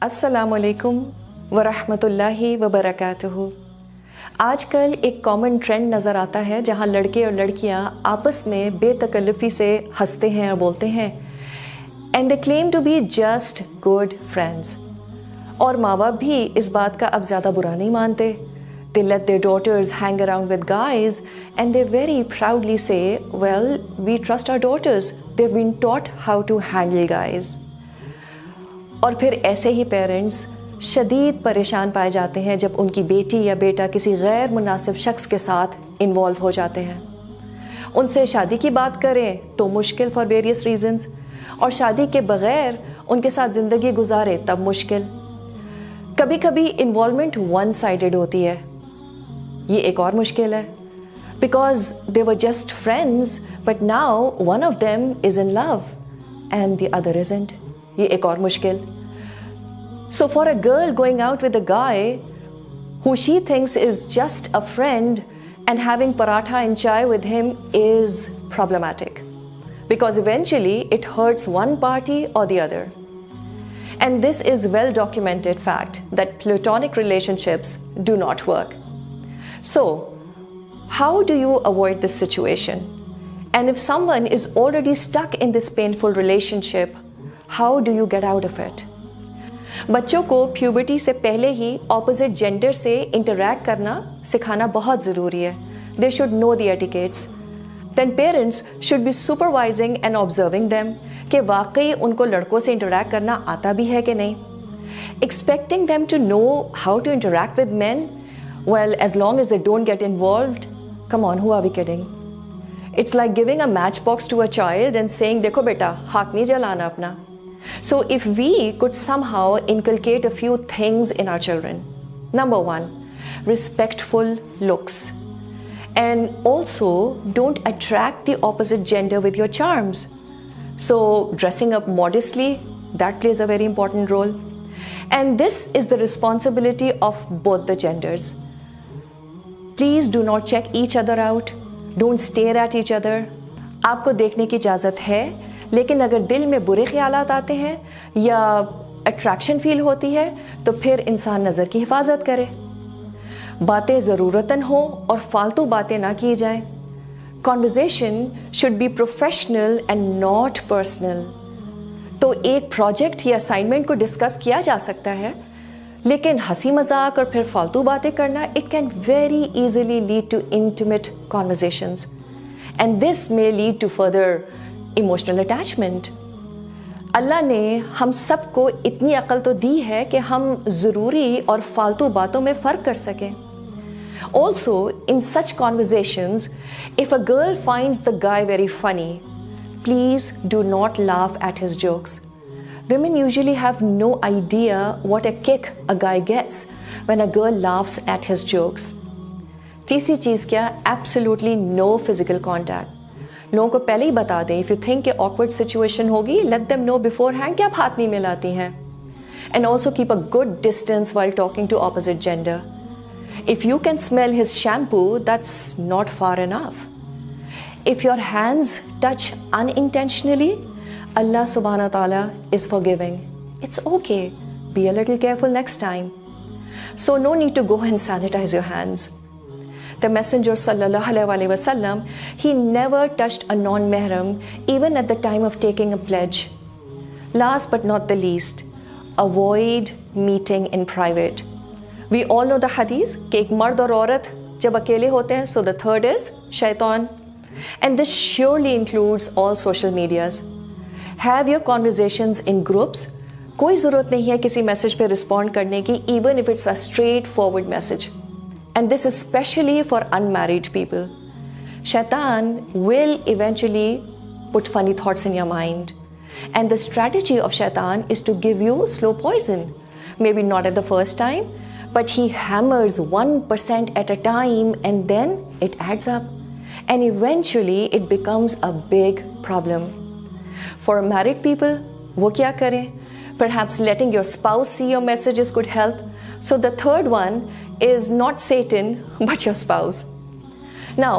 अस्सलामुअलैकुम वरहमतुल्लाहि वबरकातुहू। आजकल एक कॉमन ट्रेंड नज़र आता है जहाँ लड़के और लड़कियाँ आपस में बेतकल्लुफ़ी से हंसते हैं और बोलते हैं and they claim to be just good friends. और माँ बाप भी इस बात का अब ज़्यादा बुरा नहीं मानते। They let their daughters hang around with guys and they very proudly say, well, we trust our daughters. They've been taught how to handle guys. और फिर ऐसे ही पेरेंट्स शदीद परेशान पाए जाते हैं जब उनकी बेटी या बेटा किसी गैर मुनासिब शख्स के साथ इन्वॉल्व हो जाते हैं। उनसे शादी की बात करें तो मुश्किल फॉर वेरियस रीजंस, और शादी के बगैर उनके साथ ज़िंदगी गुजारे तब मुश्किल। कभी कभी इन्वॉल्वमेंट वन साइडेड होती है, ये एक और मुश्किल है। Because they were just friends but now one of them is in love and the other isn't, ये एक और मुश्किल। So for a girl going out with a guy who she thinks is just a friend and having paratha and chai with him is problematic, because eventually it hurts one party or the other. And this is well documented fact that platonic relationships do not work. So how do you avoid this situation? And if someone is already stuck in this painful relationship, how do you get out of it? बच्चों को puberty से पहले ही opposite gender से interact करना सिखाना बहुत ज़रूरी है। They should know the etiquettes. Then parents should be supervising and observing them कि वाकई उनको लड़कों से इंटरैक्ट करना आता भी है कि नहीं। Expecting them to know how to interact with man, well as long as they don't get involved, come on, who are we kidding? It's like giving a match box to a child and saying देखो बेटा हाथ नहीं जलाना अपना। So if we could somehow inculcate a few things in our children. Number one, respectful looks. And also don't attract the opposite gender with your charms. So dressing up modestly, that plays a very important role. And this is the responsibility of both the genders. Please do not check each other out. Don't stare at each other. आपको देखने की इजाज़त है, लेकिन अगर दिल में बुरे ख्यालात आते हैं या अट्रैक्शन फील होती है तो फिर इंसान नज़र की हिफाजत करे। बातें ज़रूरतन हो और फालतू बातें ना की जाएं। Conversation should be professional and not personal. तो एक प्रोजेक्ट या असाइनमेंट को डिस्कस किया जा सकता है, लेकिन हंसी मजाक और फिर फालतू बातें करना it can very easily lead to intimate conversations, and this may lead to further emotional attachment. Allah ने हम सबको इतनी अक्ल तो दी है कि हम ज़रूरी और फालतू बातों में फ़र्क कर सकें। Also in such conversations, if a girl finds the guy very funny, please do not laugh at his jokes. Women usually have no idea what a kick a guy gets when a girl laughs at his jokes. तीसरी चीज़ क्या? Absolutely no physical contact. लोगों को पहले ही बता दें, if you think कि awkward situation होगी, let them know beforehand कि आप हाथ नहीं मिलाती हैं। And also keep a good distance while talking to opposite gender. If you can smell his shampoo, that's not far enough. If your hands touch unintentionally, Allah subhanahu wa ta'ala is forgiving. It's okay. Be a little careful next time. So no need to go and sanitize your hands. The Messenger sallallahu alaihi wasallam, he never touched a non-mahram even at the time of taking a pledge. Last but not the least, avoid meeting in private. We all know the hadith कि एक मर्द और औरत जब अकेले होते हैं, so the third is shaitan. And this surely includes all social medias. Have your conversations in groups. कोई ज़रूरत नहीं है किसी मैसेज पे रिस्पॉन्ड करने की, even if it's a straightforward message. And this is especially for unmarried people. Shaitan will eventually put funny thoughts in your mind. And the strategy of Shaitan is to give you slow poison. Maybe not at the first time, but he hammers 1% at a time and then it adds up. And eventually it becomes a big problem. For married people, वो क्या करें? Perhaps letting your spouse see your messages could help. So the third one is not Satan, but your spouse. Now,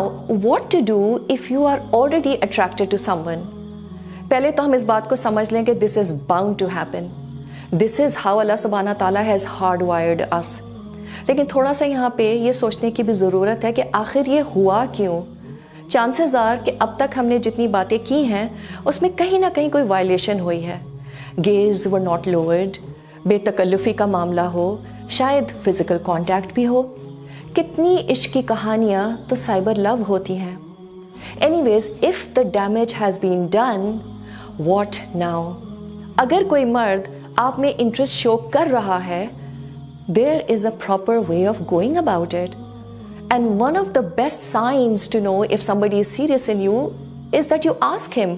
what to do if you are already attracted to someone? पहले तो हम इस बात को समझ लें कि this is bound to happen. This is how Allah Subhana Taala has hard wired अस। लेकिन थोड़ा सा यहाँ पे ये सोचने की भी ज़रूरत है कि आखिर ये हुआ क्यों। चांसेस आर कि अब तक हमने जितनी बातें की हैं उसमें कहीं ना कहीं कोई वायलेशन हुई है। गेज वर नॉट लोअर्ड, बेतकल्लुफ़ी का मामला हो, शायद फिज़िकल कांटेक्ट भी हो। कितनी इश्क की कहानियाँ तो साइबर लव होती हैं। Anyways, if the damage has been done, what now? अगर कोई मर्द आप में इंटरेस्ट शो कर रहा है, there is a proper way of going about it. And one of the best signs to know if somebody is serious in you is that you ask him,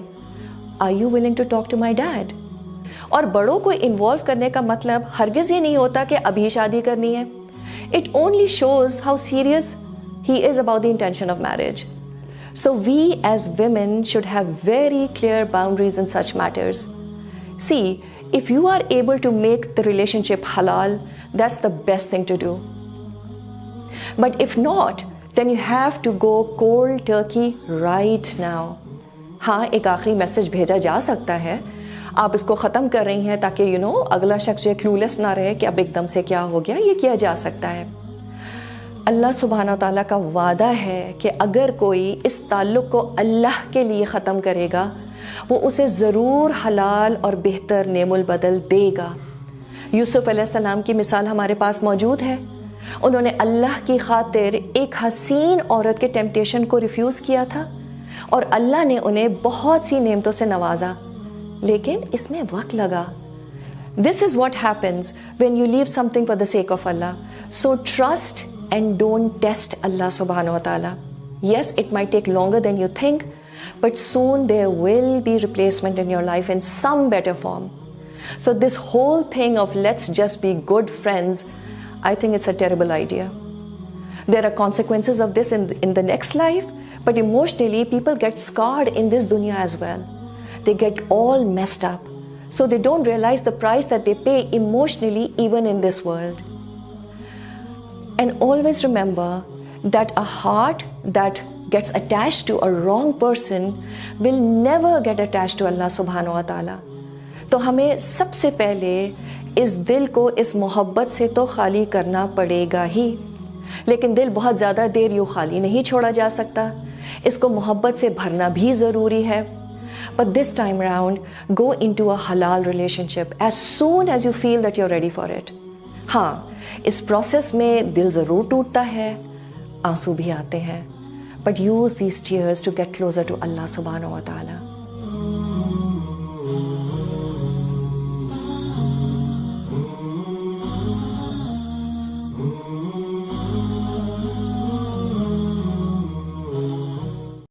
are you willing to talk to my dad? और बड़ों को involve करने का मतलब हरगिज ये नहीं होता कि अभी शादी करनी है। It only shows how serious he is about the intention of marriage. So we as women should have very clear boundaries in such matters. See, if you are able to make the relationship halal, that's the best thing to do. But if not, then you have to go cold turkey right now. हाँ, एक आखिरी message भेजा जा सकता है। आप इसको ख़त्म कर रही हैं ताकि अगला शख्स ये क्लूलेस ना रहे कि अब एकदम से क्या हो गया। ये किया जा सकता है। अल्लाह सुब्हाना ताला का वादा है कि अगर कोई इस ताल्लुक़ को अल्लाह के लिए ख़त्म करेगा, वो उसे ज़रूर हलाल और बेहतर नेमुल बदल देगा। यूसुफ अलैहिस्सलाम की मिसाल हमारे पास मौजूद है। उन्होंने अल्लाह की खातिर एक हसीन औरत के टेम्पटेशन को रिफ्यूज़ किया था और अल्लाह ने उन्हें बहुत सी नेमतों से नवाजा, लेकिन इसमें वक्त लगा। This is what happens when you leave something for the sake of Allah. So trust and don't test Allah Subhanahu wa Taala. Yes, it might take longer than you think, but soon there will be replacement in your life in some better form. So this whole thing of let's just be good friends, I think it's a terrible idea. There are consequences of this in the next life, but emotionally people get scarred in this dunya as well. They get all messed up. So they don't realize the price that they pay emotionally even in this world. And always remember that a heart that gets attached to a wrong person will never get attached to Allah subhanahu wa ta'ala. तो हमें सबसे पहले इस दिल को इस मोहब्बत से तो खाली करना पड़ेगा ही, लेकिन दिल बहुत ज़्यादा देर यूँ खाली नहीं छोड़ा जा सकता, इसको मोहब्बत से भरना भी ज़रूरी है. But this time around, go into a halal relationship as soon as you feel that you're ready for it. हाँ, इस प्रोसेस में दिल ज़रूर टूटता है, आंसू भी आते हैं, but use these tears to get closer to Allah subhanahu wa ta'ala.